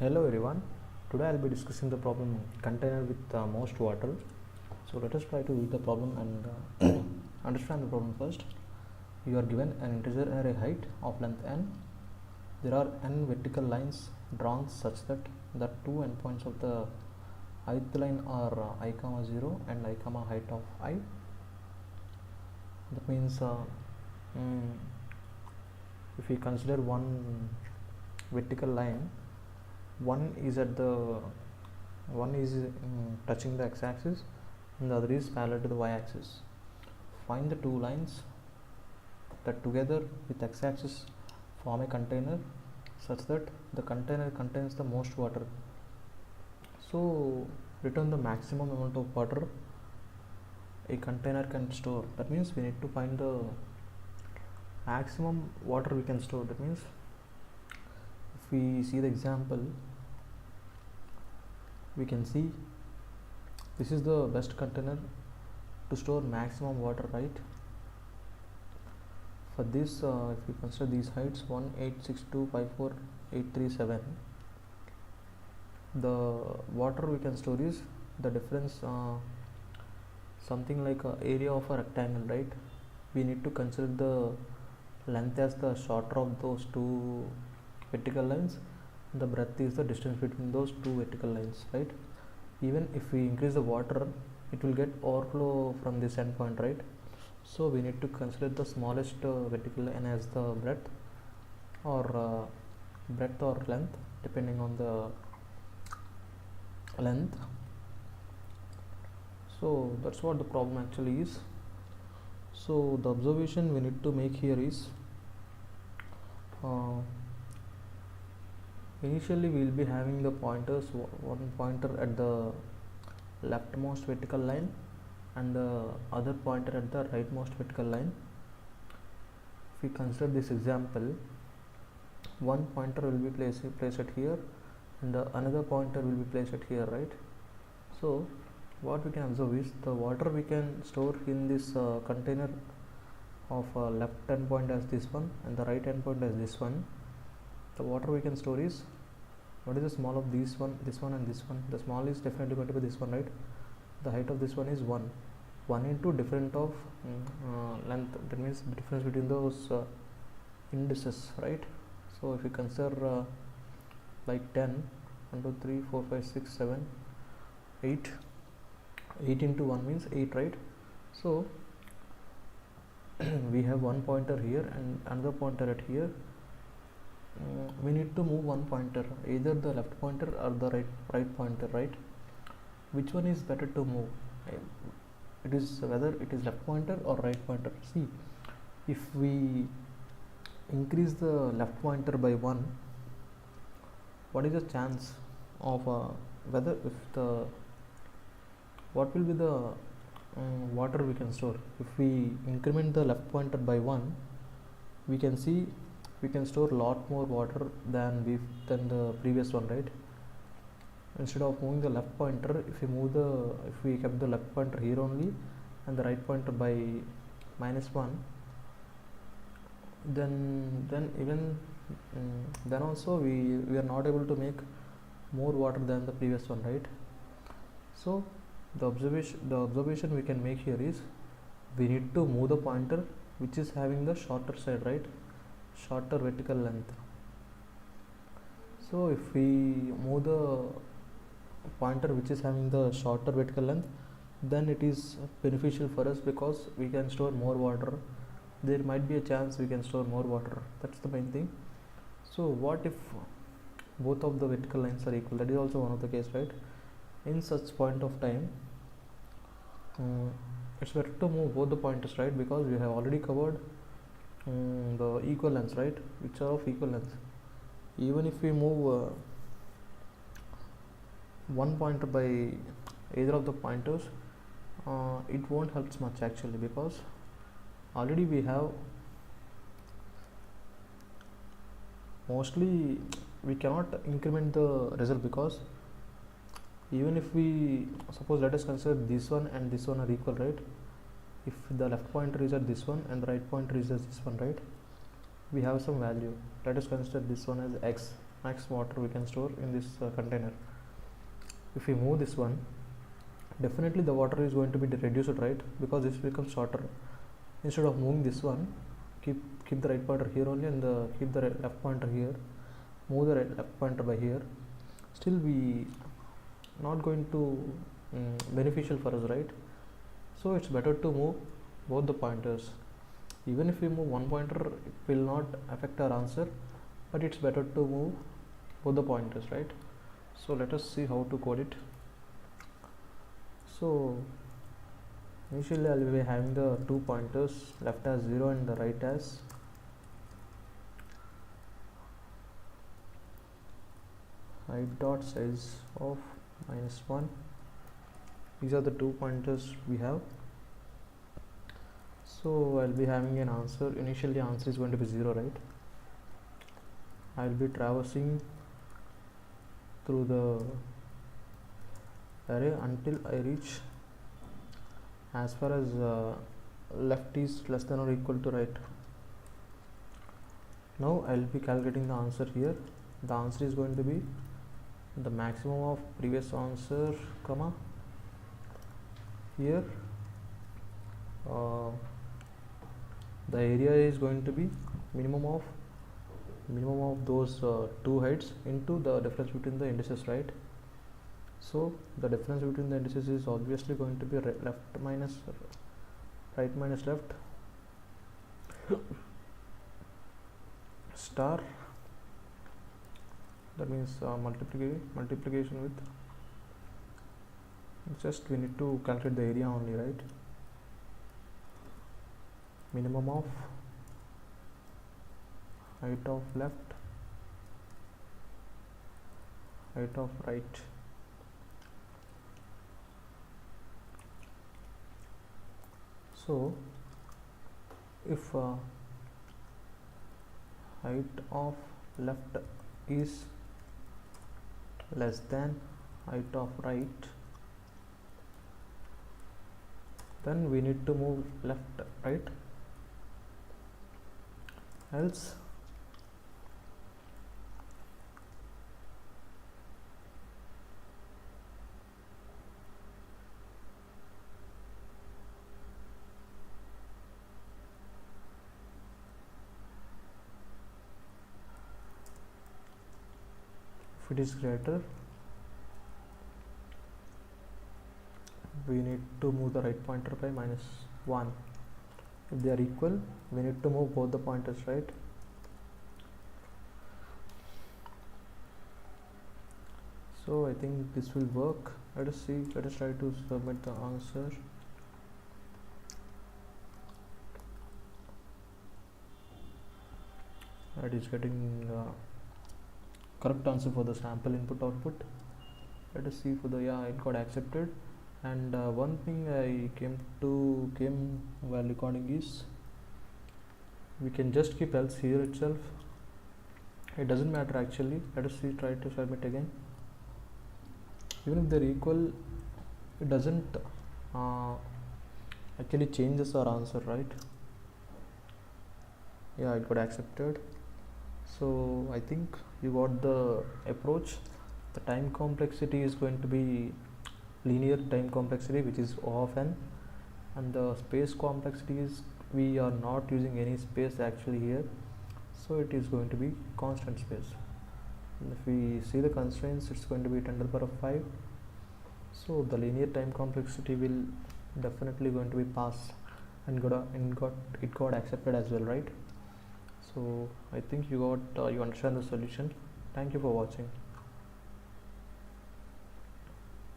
Hello everyone. Today I'll be discussing the problem container with most water. So let us try to read the problem and understand the problem first. You are given an integer array height of length n. There are n vertical lines drawn such that the two endpoints of the ith line are I comma 0 and I comma height of I. That means if we consider one vertical line, one is touching the x-axis and the other is parallel to the y-axis. Find the two lines that together with x-axis form a container such that the container contains the most water. So return the maximum amount of water a container can store. That means we need to find the maximum water we can store. That means if we see the example, we can see this is the best container to store maximum water, right? For this, if we consider these heights 1, 8, 6, 2, 5, 4, 8, 3, 7, the water we can store is the difference, something like area of a rectangle, right? We need to consider the length as the shorter of those two vertical lines. The breadth is the distance between those two vertical lines, right? Even if we increase the water, it will get overflow from this endpoint, right? So we need to consider the smallest vertical line as the breadth or length, depending on the length. So that's what the problem actually is. So the observation we need to make here is, initially we will be having the pointers, one pointer at the leftmost vertical line and the other pointer at the rightmost vertical line. If we consider this example, one pointer will be placed at here and another pointer will be placed at here, right? So what we can observe is the water we can store in this container of left endpoint as this one and the right endpoint as this one. The water we can store is, what is the small of this one and this one? The small is definitely going to be this one, right? The height of this one is 1 into difference of length. That means the difference between those indices, right? So if you consider like 10, 1, 2, 3, 4, 5, 6, 7, 8 into 1 means 8, right? So we have one pointer here and another pointer at here. We need to move one pointer, either the left pointer or the right pointer, right? Which one is better to move? It is whether it is left pointer or right pointer. See, if we increase the left pointer by 1, what is the chance of what will be the water we can store? If we increment the left pointer by 1, we can see we can store a lot more water than the previous one, right? Instead of moving the left pointer, if we kept the left pointer here only and the right pointer by -1, then also we are not able to make more water than the previous one, right? So the observation we can make here is, we need to move the pointer which is having the shorter side, right? Shorter vertical length. So if we move the pointer which is having the shorter vertical length, then it is beneficial for us because we can store more water. There might be a chance we can store more water. That's the main thing. So what if both of the vertical lines are equal? That is also one of the case, right? In such point of time, it's better to move both the pointers, right? Because we have already covered the equal lengths, right? Which are of equal length. Even if we move one pointer by either of the pointers, it won't help much actually, because already we have, mostly we cannot increment the result, because even if we suppose, let us consider this one and this one are equal, right? If the left pointer is at this one and the right pointer is at this one, right? We have some value. Let us consider this one as x max water we can store in this container. If we move this one, definitely the water is going to be reduced, right? Because this becomes shorter. Instead of moving this one, keep the right pointer here only, and keep the left pointer here. Move the left pointer by here. Still we not going to beneficial for us, right? So it's better to move both the pointers. Even if we move one pointer, it will not affect our answer, but it's better to move both the pointers, right? So let us see how to code it. So initially I will be having the 2 pointers, left as 0 and the right as height dot size of -1. These are the 2 pointers we have. So I'll be having an answer. Initially answer is going to be 0, right? I'll be traversing through the array until I reach as far as left is less than or equal to right. Now I'll be calculating the answer here. The answer is going to be the maximum of previous answer, comma here the area is going to be minimum of those 2 heights into the difference between the indices, right? So the difference between the indices is obviously going to be left minus right minus left star. That means multiplication with, just we need to calculate the area only, right? Minimum of height of left, height of right. So if height of left is less than height of right, then we need to move left, right? Else if it is greater, we need to move the right pointer by -1. If they are equal, we need to move both the pointers, right? So I think this will work. Let us see. Let us try to submit the answer. It is getting correct answer for the sample input output. Let us see for the, yeah, it got accepted. And one thing I came while recording is we can just keep else here itself. It doesn't matter actually. Let us see, try to submit again. Even if they're equal, it doesn't actually changes our answer, right? Yeah, it got accepted. So I think you got the approach. The time complexity is going to be linear time complexity, which is O of n, and the space complexity is, we are not using any space actually here, so it is going to be constant space. And if we see the constraints, it's going to be 10 to the power of 5. So the linear time complexity will definitely going to be passed and it got accepted as well, right? So I think you understand the solution. Thank you for watching.